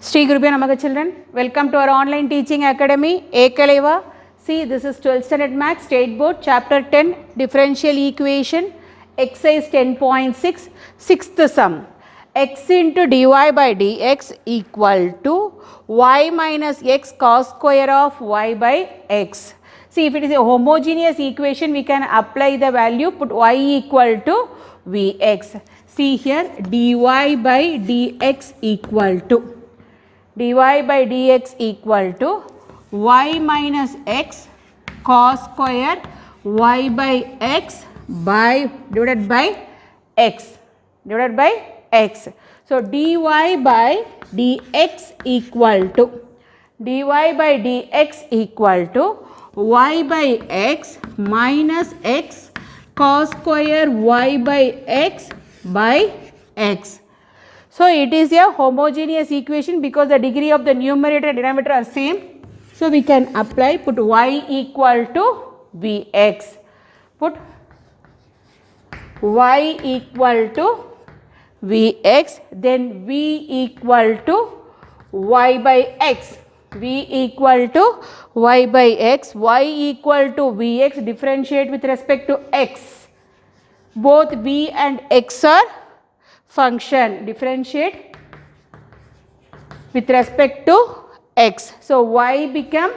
Sri Gurubhyo Namaha children, welcome to our online teaching academy, Ekaleva. See, this is 12th standard maths, state board, chapter 10, differential equation, exercise 10.6, sixth sum. X into dy by dx equal to y minus x cos square of y by x. See, if it is a homogeneous equation, we can apply the value, put y equal to vx. See here, dy by dx equal to dy by dx equal to y minus x cos square y by x by divided by x. So, dy by dx equal to y by x minus x cos square y by x by x. So, it is a homogeneous equation because the degree of the numerator and denominator are same. So, we can apply, put y equal to vx, put y equal to vx, then v equal to y by x, v equal to y by x, y equal to vx, differentiate with respect to x. Both v and x are function, differentiate with respect to x. So, y become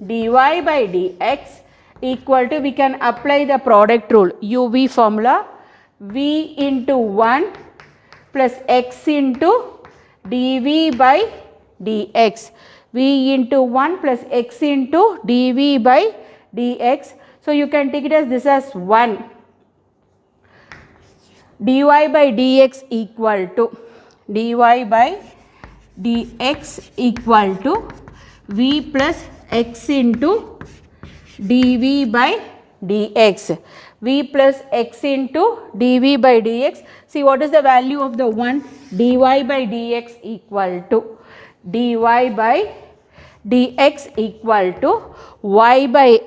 dy by dx equal to, we can apply the product rule, uv formula, v into 1 plus x into dv by dx, v into 1 plus x into dv by dx. So, you can take it as this as 1. dy by dx equal to v plus x into dv by dx, v plus x into dv by dx. See, what is the value of the 1? dy by dx equal to dy by dx equal to y by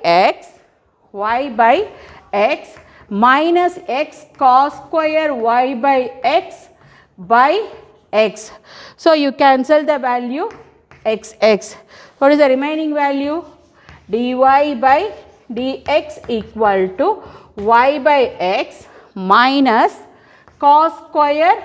x minus x cos square y by x by x. So, you cancel the value x. What is the remaining value? dy by dx equal to y by x minus cos square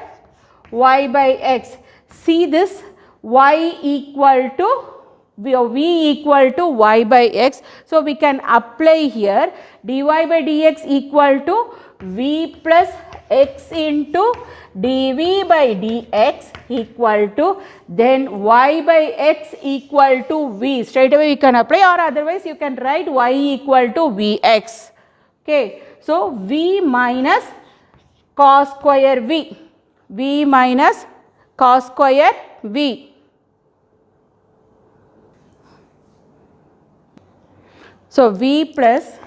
y by x. See this, y equal to v equal to y by x. So, we can apply here dy by dx equal to v plus x into dv by dx equal to, then y by x equal to v. Straight away we can apply, or otherwise you can write y equal to vx. Okay. So, v minus cos square v minus cos square v. So, v plus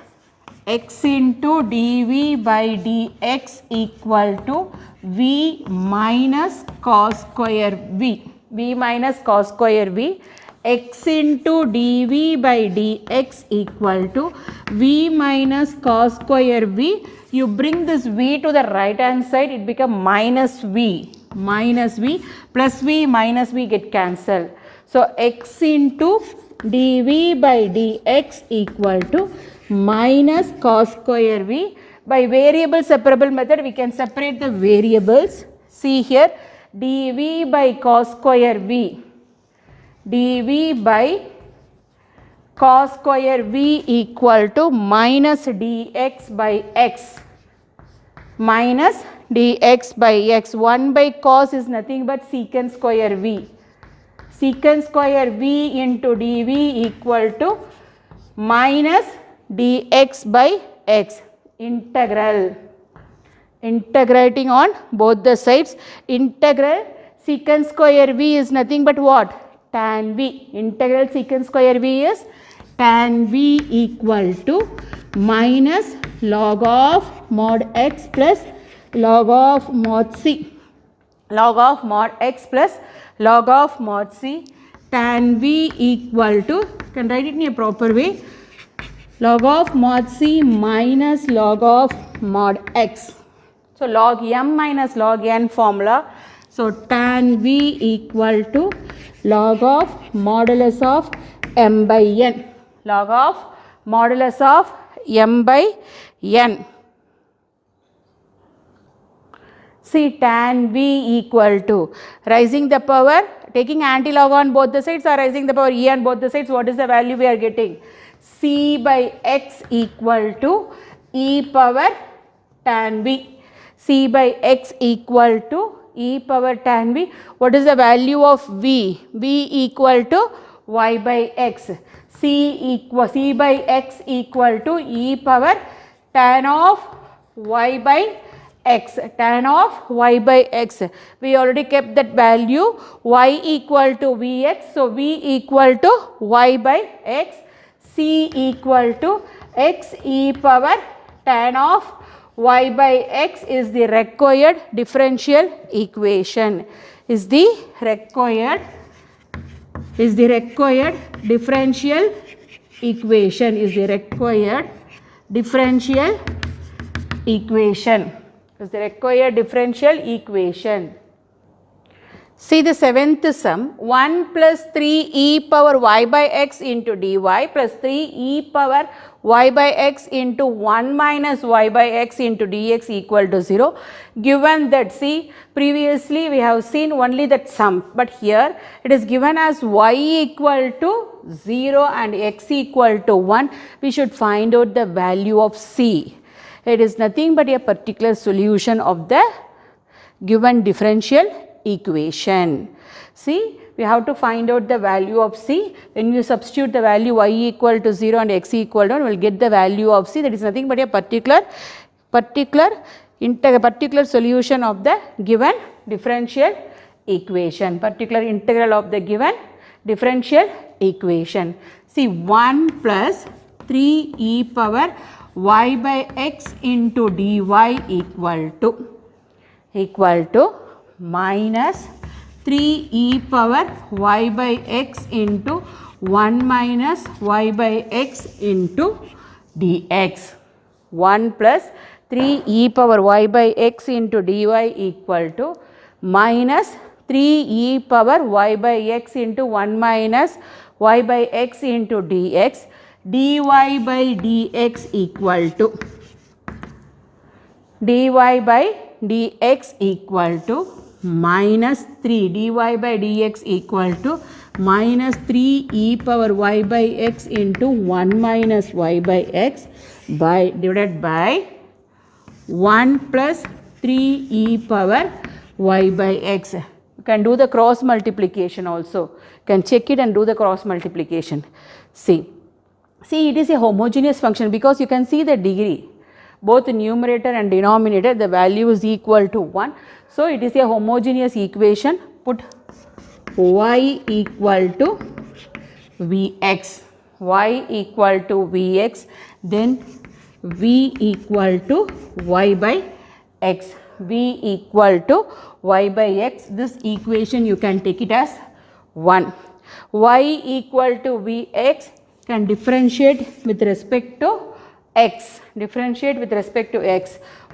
x into dv by dx equal to v minus cos square v, x into dv by dx equal to v minus cos square v. You bring this v to the right hand side, it become minus v, plus v minus v get cancelled. So, x into dv by dx equal to minus cos square v. By variable separable method, we can separate the variables. See here, dv by cos square v, dv by cos square v equal to minus dx by x, 1 by cos is nothing but secant square v. Secant square v into dv equal to minus dx by x. Integrating on both the sides. Integral secant square v is nothing but what? Tan v. Integral secant square v is tan v equal to minus log of mod x plus log of mod c. Log of mod x plus log of mod c, tan v equal to, you can write it in a proper way, log of mod c minus log of mod x. So, log m minus log n formula. So tan v equal to log of modulus of m by n. Log of modulus of m by n. See, tan v equal to raising the power, taking antilog on both the sides or raising the power e on both the sides, what is the value we are getting? C by x equal to e power tan v. C by x equal to e power tan v. What is the value of v? v equal to y by x. C by x equal to e power tan of y by x, tan of y by x. We already kept that value, y equal to vx. So, v equal to y by x, c equal to x e power tan of y by x is the required differential equation. Is the required differential equation. Is the required differential equation. Is the required differential equation. See the seventh sum, 1 plus 3 e power y by x into dy plus 3 e power y by x into 1 minus y by x into dx equal to 0. Given that, see, previously we have seen only that sum, but here it is given as y equal to 0 and x equal to 1. We should find out the value of c. It is nothing but a particular solution of the given differential equation. See, we have to find out the value of c. When you substitute the value y equal to 0 and x equal to 1, we will get the value of c. That is nothing but a particular solution of the given differential equation. Particular integral of the given differential equation. See, 1 plus 3 e power y by x into dy equal to minus 3 e power y by x into 1 minus y by x into dx. 1 plus 3 e power y by x into dy equal to minus 3 e power y by x into 1 minus y by x into dx. dy by dx equal to minus 3 dy by dx equal to minus 3 e power y by x into 1 minus y by x by divided by 1 plus 3 e power y by x. You can do the cross multiplication also. You can check it and do the cross multiplication. See, it is a homogeneous function because you can see the degree. Both numerator and denominator, the value is equal to 1. So, it is a homogeneous equation. Put y equal to vx, then v equal to y by x, This equation you can take it as 1. Y equal to vx can differentiate with respect to x.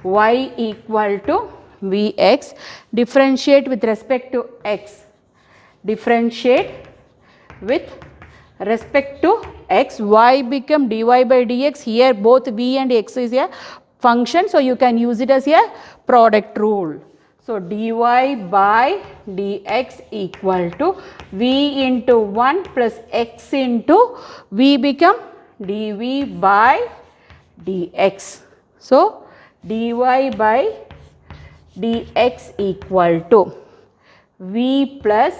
Y equal to vx, differentiate with respect to x. Y become dy by dx. Here both v and x is a function, so you can use it as a product rule. So, dy by dx equal to v into 1 plus x into v become dv by dx. So, dy by dx equal to v plus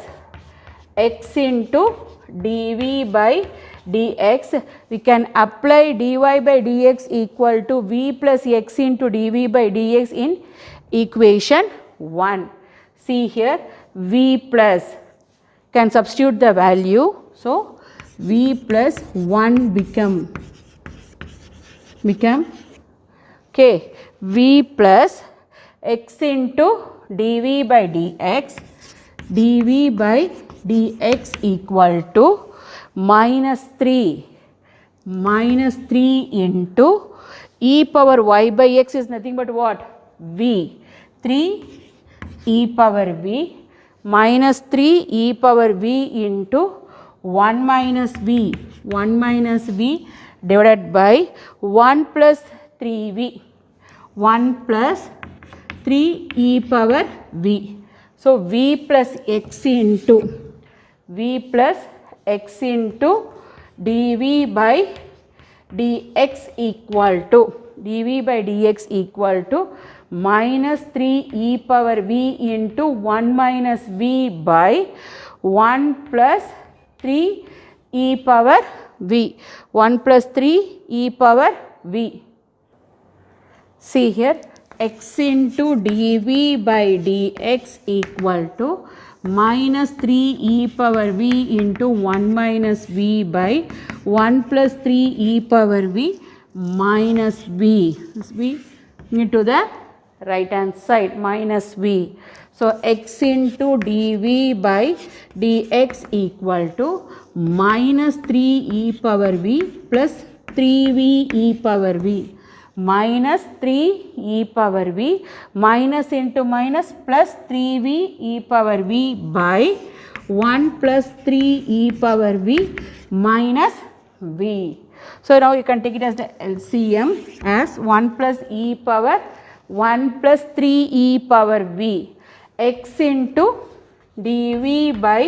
x into dv by dx. We can apply dy by dx equal to v plus x into dv by dx in equation 1. See here, v plus, can substitute the value. So, v plus 1 become okay, v plus x into dv by dx, equal to minus 3 into e power y by x is nothing but what? V. 3 e power v minus 3 e power v into 1 minus v divided by 1 plus 3v 1 plus 3 e power v. So v plus x into dv by dx equal to minus 3 e power v into 1 minus v by 1 plus 3 e power v. 1 plus 3 e power v. See here, x into dv by dx equal to minus 3 e power v into 1 minus v by 1 plus 3 e power v minus v. This v into the right hand side, minus v. So x into dv by dx equal to minus 3 e power v plus 3v e power v minus 3 e power v minus into minus plus 3v e power v by 1 plus 3 e power v minus v. So now you can take it as the LCM as 1 plus e power 1 plus 3 e power v x into dv by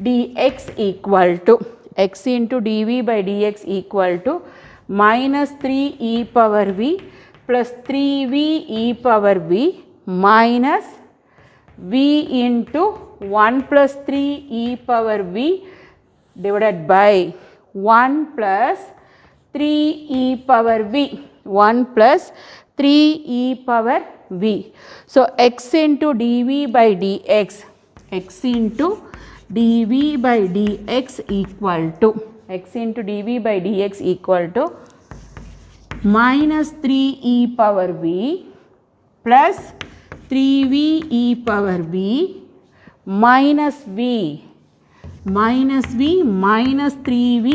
dx equal to x into dv by dx equal to minus 3 e power v plus 3v e power v minus v into 1 plus 3 e power v divided by 1 plus 3 e power v 1 plus 3 e power v. So x into dv by dx x into dv by dx equal to x into dv by dx equal to minus 3 e power v plus 3v e power v minus v minus 3v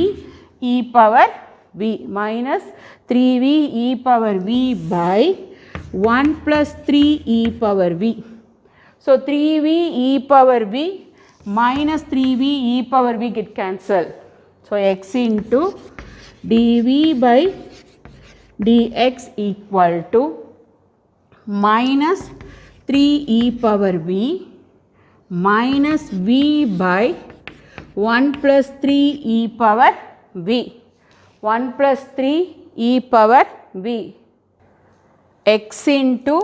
e power v minus 3v e power v by 1 plus 3 e power v. So 3v e power v minus 3v e power v get cancelled. So x into dv by dx equal to minus 3 e power v minus v by 1 plus 3 e power v 1 plus 3 e power v x into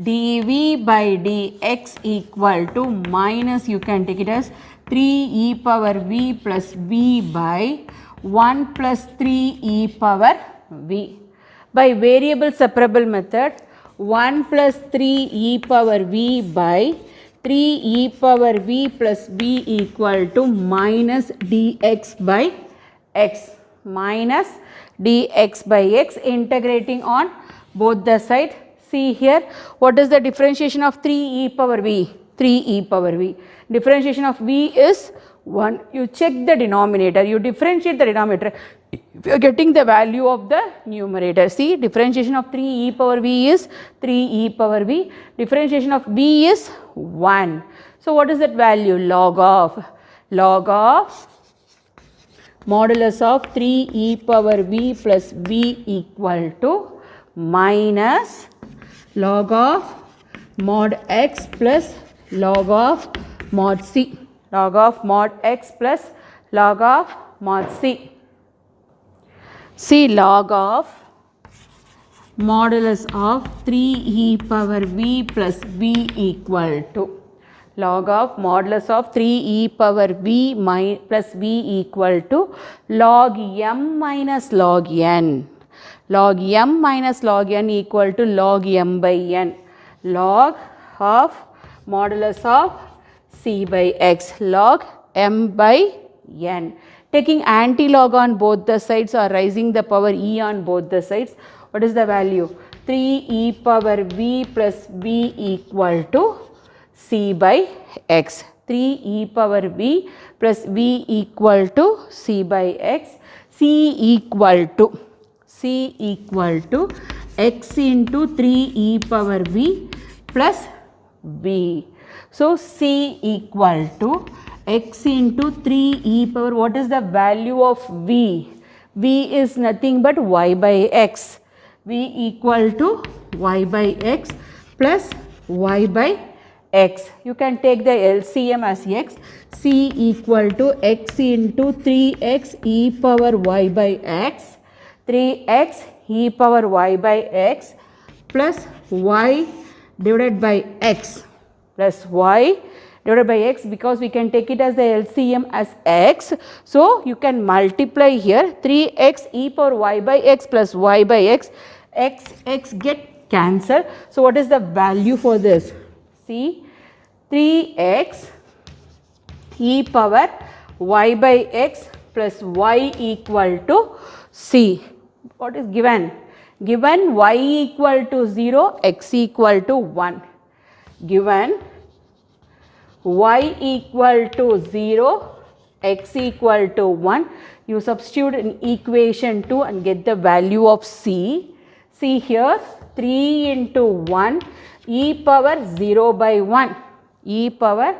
dv by dx equal to minus, you can take it as 3 e power v plus v by 1 plus 3 e power v. By variable separable method, 1 plus 3 e power v by 3 e power v plus v equal to minus dx by x minus dx by x, integrating on both the sides. See here, what is the differentiation of 3 e power v? 3 e power v. Differentiation of v is 1. You check the denominator, you differentiate the denominator. You are getting the value of the numerator. See, differentiation of 3 e power v is 3 e power v. Differentiation of v is 1. So what is that value? Log of modulus of 3 e power v plus v equal to minus log of mod x plus log of mod c. Log of mod x plus log of mod c. See, log of modulus of 3 e power v plus v equal to log of modulus of 3 e power v plus v equal to log m minus log n. Log m minus log n equal to log m by n. Log of modulus of c by x, log m by n. Taking anti-log on both the sides or raising the power e on both the sides, what is the value? 3 e power v plus v equal to c by x. 3 e power v plus v equal to c by x. c equal to x into 3 e power v plus v. So c equal to x into 3 e power, what is the value of v? V is nothing but y by x. V equal to y by x plus y by x. You can take the LCM as x. C equal to x into 3x e power y by x, 3x e power y by x plus y divided by x plus y divided by x, because we can take it as the LCM as x. So, you can multiply here 3x e power y by x plus y by x, x get cancelled. So, what is the value for this? See, 3x e power y by x plus y equal to c. What is given? Given y equal to 0, x equal to 1. Given y equal to 0, x equal to 1. You substitute in equation 2 and get the value of c. See here, 3 into 1 e power 0 by 1, e power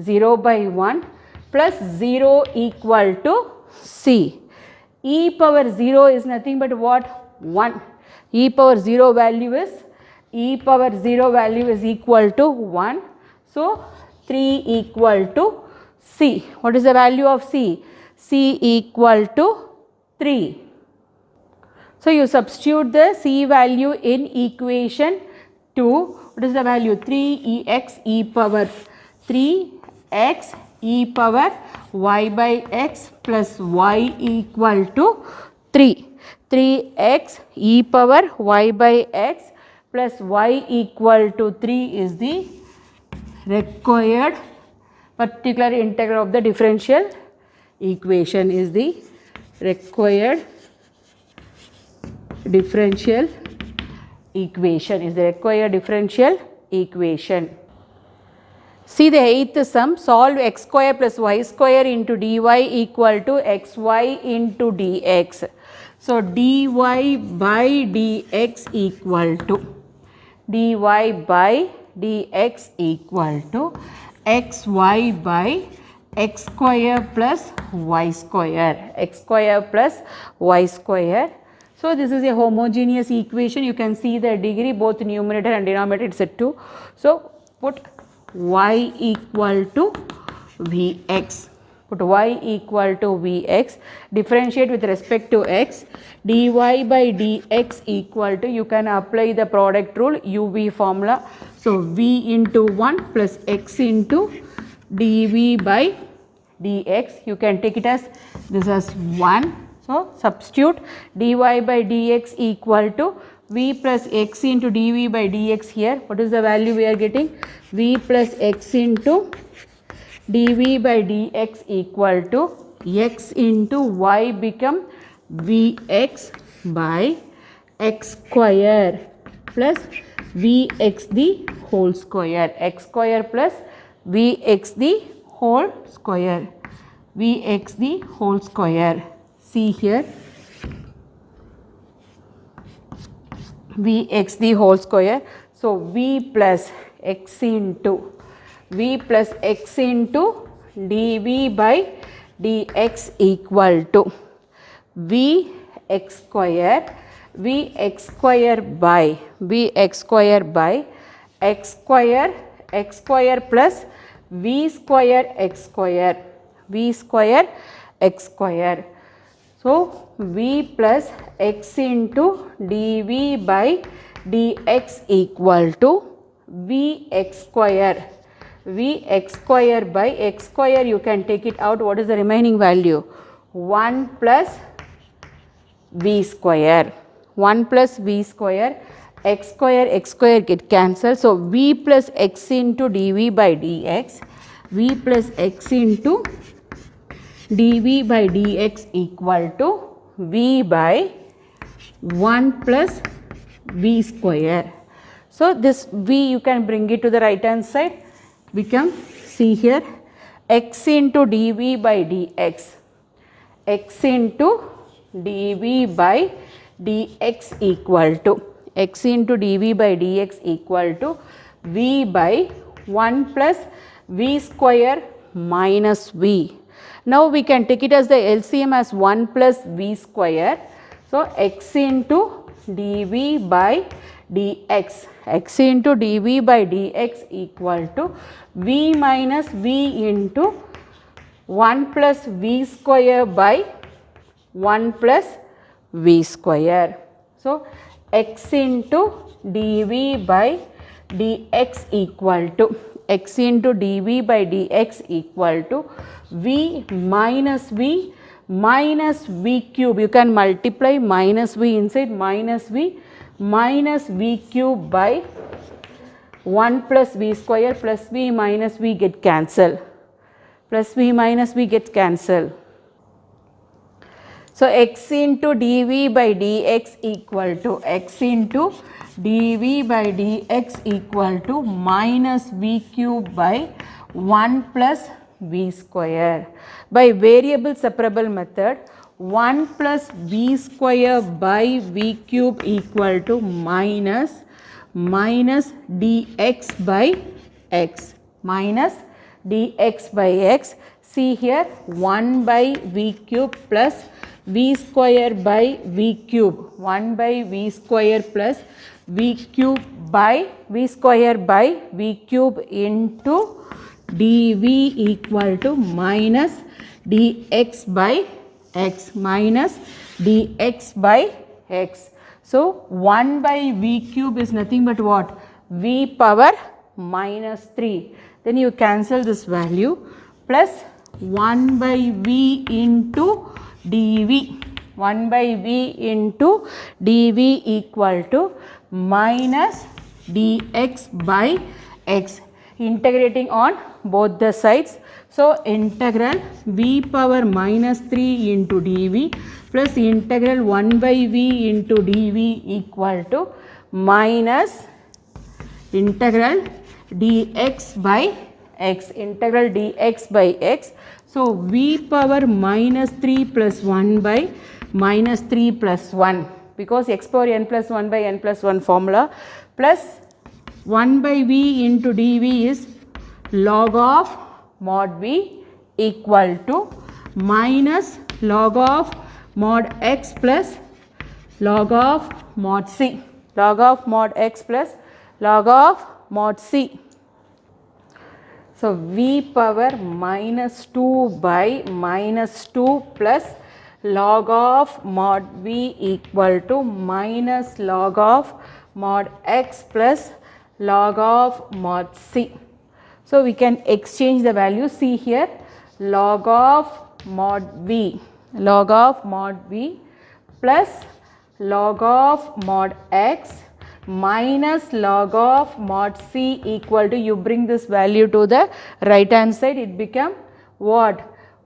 0 by 1 plus 0 equal to c. E power 0 is nothing but what? 1. E power 0 value is equal to 1. So, 3 equal to c. What is the value of c? C equal to 3. So, you substitute the c value in equation 2. What is the value? 3x e power 3x e power y by x plus y equal to 3. 3x e power y by x plus y equal to 3 is the required particular integral of the differential equation, is the required differential equation, See the eighth sum, solve x square plus y square into dy equal to xy into dx. So, dy by dx equal to xy by x square plus y square. So, this is a homogeneous equation. You can see the degree, both numerator and denominator, it is 2. So, put y equal to Vx. Differentiate with respect to x. Dy by dx equal to, you can apply the product rule, uv formula. So, v into 1 plus x into dv by dx. You can take it as this as 1. So, substitute dy by dx equal to v plus x into dv by dx here. What is the value we are getting? V plus x into dv by dx equal to x into y become vx by x square plus vx the whole square, x square plus vx the whole square, See here, vx the whole square. So, v plus x into dv by dx equal to vx square by x square plus v square x square. So, v plus x into dv by dx equal to vx square by x square, you can take it out. What is the remaining value? 1 plus v square, x square get cancelled. So, v plus x into dv by dx, dv by dx equal to v by 1 plus v square. So, this v you can bring it to the right hand side, become, see here, x into dv by dx, equal to v by 1 plus v square minus v. Now we can take it as the LCM as 1 plus v square. So x into dv by dx, x into dv by dx equal to v minus v into 1 plus v square by 1 plus v square. So x into dv by dx equal to x into dv by dx equal to v minus v cube. You can multiply minus v inside, minus v cube by 1 plus v square, plus v minus v get cancelled, plus v minus v gets cancelled. So x into dv by dx equal to x into dv by dx equal to minus v cube by 1 plus v square. By variable separable method, 1 plus v square by v cube equal to minus dx by x, minus dx by x. See here, 1 by v cube plus v square by v cube, 1 by v square plus v cube by v square by v cube into dv equal to minus dx by x, minus dx by x. So 1 by v cube is nothing but what? V power minus 3. Then you cancel this value, plus 1 by v into dv, 1 by v into dv equal to minus dx by x, integrating on both the sides. So integral v power minus 3 into dv plus integral 1 by v into dv equal to minus integral dx by x, integral dx by x. So v power minus 3 plus 1 by minus 3 plus 1, because x power n plus 1 by n plus 1 formula, plus 1 by v into dv is log of mod v equal to minus log of mod x plus log of mod c, log of mod x plus log of mod c. So v power minus 2 by minus 2 plus log of mod v equal to minus log of mod x plus log of mod c. So we can exchange the value. See here, log of mod v plus log of mod x minus log of mod c equal to, you bring this value to the right hand side, it become what?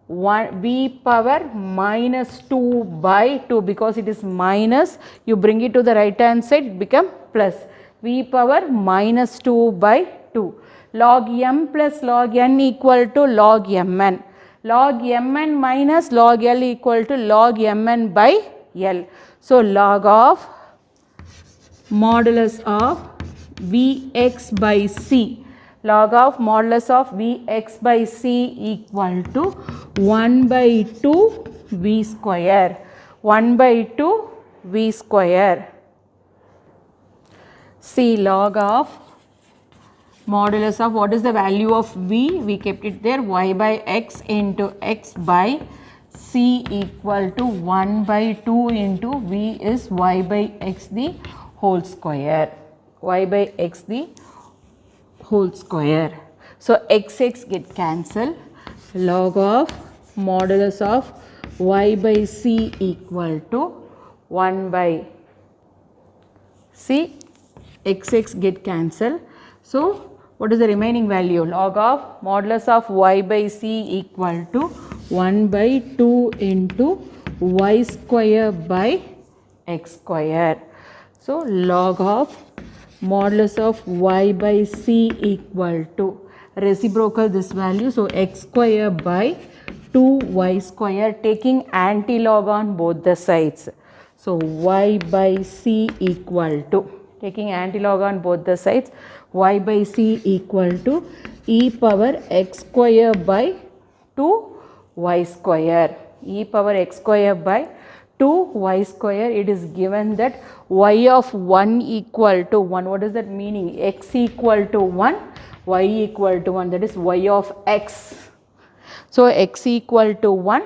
1 v power minus 2 by 2, because it is minus, you bring it to the right hand side, it become plus v power minus 2 by 2. Log m plus log n equal to log mn, log mn minus log l equal to log mn by l. So log of modulus of Vx by c, log of modulus of Vx by c equal to 1 by 2 v square, 1 by 2 v square. C, log of modulus of, what is the value of v? We kept it there, y by x into x by c equal to 1 by 2 into v is y by x the whole square, y by x the whole square. So x get cancelled, log of modulus of y by c equal to 1 by c, x get cancelled. So what is the remaining value? Log of modulus of y by c equal to 1 by 2 into y square by x square. So log of modulus of y by c equal to, reciprocal this value, so x square by 2y square, taking antilog on both the sides. So y by c equal to, taking antilog on both the sides, y by c equal to e power x square by 2y square. E power x square by 2y square, it is given that y of 1 equal to 1. What is that meaning? X equal to 1, y equal to 1, that is y of x. So, x equal to 1,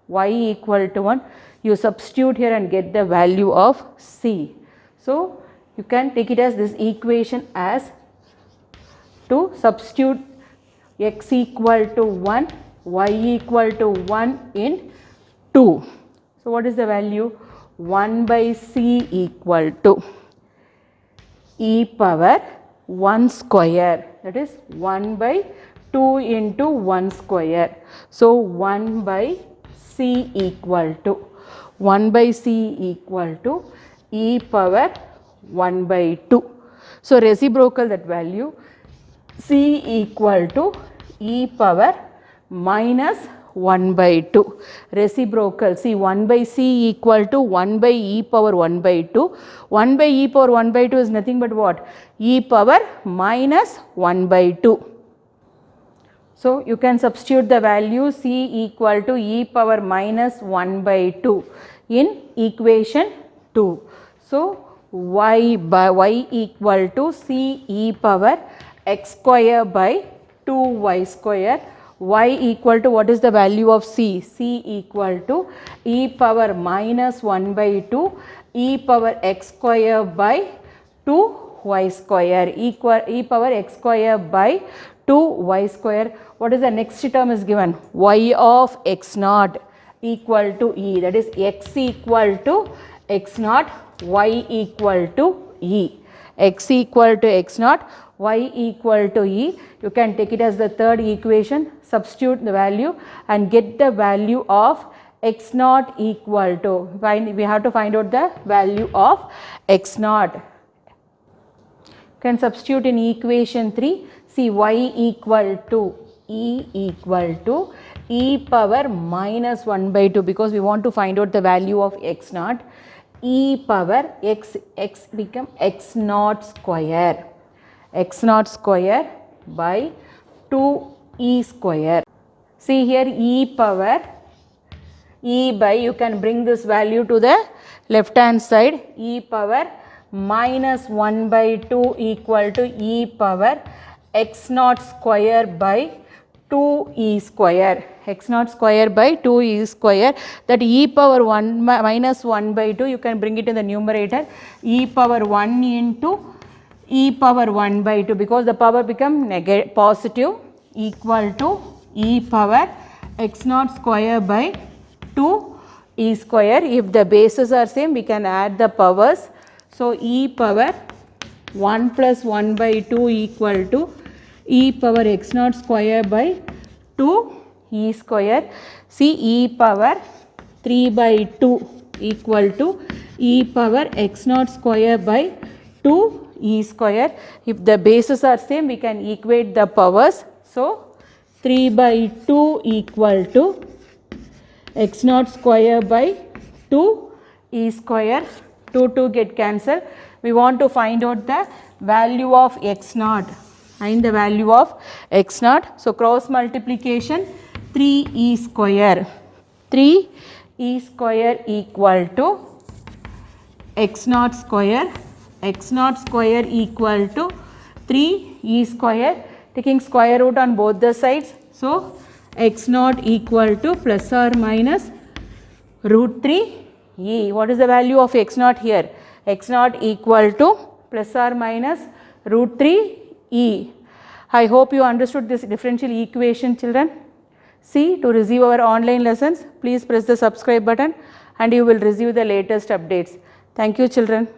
y equal to 1, you substitute here and get the value of c. So, you can take it as this equation as to substitute x equal to 1, y equal to 1 in 2. So, what is the value? 1 by c equal to e power 1 square, that is 1 by 2 into 1 square. So, 1 by c equal to 1 by c equal to e power 1 by 2. So, reciprocal that value c equal to e power minus 1 by 2. Reciprocal, see 1 by c equal to 1 by e power 1 by 2. 1 by e power 1 by 2 is nothing but what? E power minus 1 by 2. So, you can substitute the value c equal to e power minus 1 by 2 in equation 2. So, y equal to c e power x square by 2y square, y equal to what is the value of c? C equal to e power minus 1 by 2 e power x square by 2y square, e power x square by 2y square. What is the next term is given? Y of x naught equal to e, that is x equal to x naught, y equal to e. X equal to x naught, y equal to e. You can take it as the third equation, substitute the value and get the value of x naught equal to, we have to find out the value of x naught. Can substitute in equation 3, see y equal to e power minus 1 by 2, because we want to find out the value of x naught. E power x become x naught square by 2e square. See here e power e by, you can bring this value to the left hand side, e power minus 1 by 2 equal to e power x naught square by 2e square, x naught square by 2e square, that e power 1 minus 1 by 2, you can bring it in the numerator, e power 1 into e power 1 by 2, because the power become positive, equal to e power x naught square by 2e square. If the bases are same, we can add the powers. So, e power 1 plus 1 by 2 equal to e power x naught square by 2 e square. See e power 3 by 2 equal to e power x naught square by 2 e square. If the bases are same, we can equate the powers. So, 3 by 2 equal to x naught square by 2 e square. 2 get cancelled. We want to find out the value of x naught. Find the value of x naught. So, cross multiplication 3e square. 3e square equal to x naught square. X naught square equal to 3e square. Taking square root on both the sides. So, x naught equal to plus or minus root 3 e. What is the value of x naught here? X naught equal to plus or minus root 3 e. I hope you understood this differential equation, children. See, to receive our online lessons, please press the subscribe button and you will receive the latest updates. Thank you, children.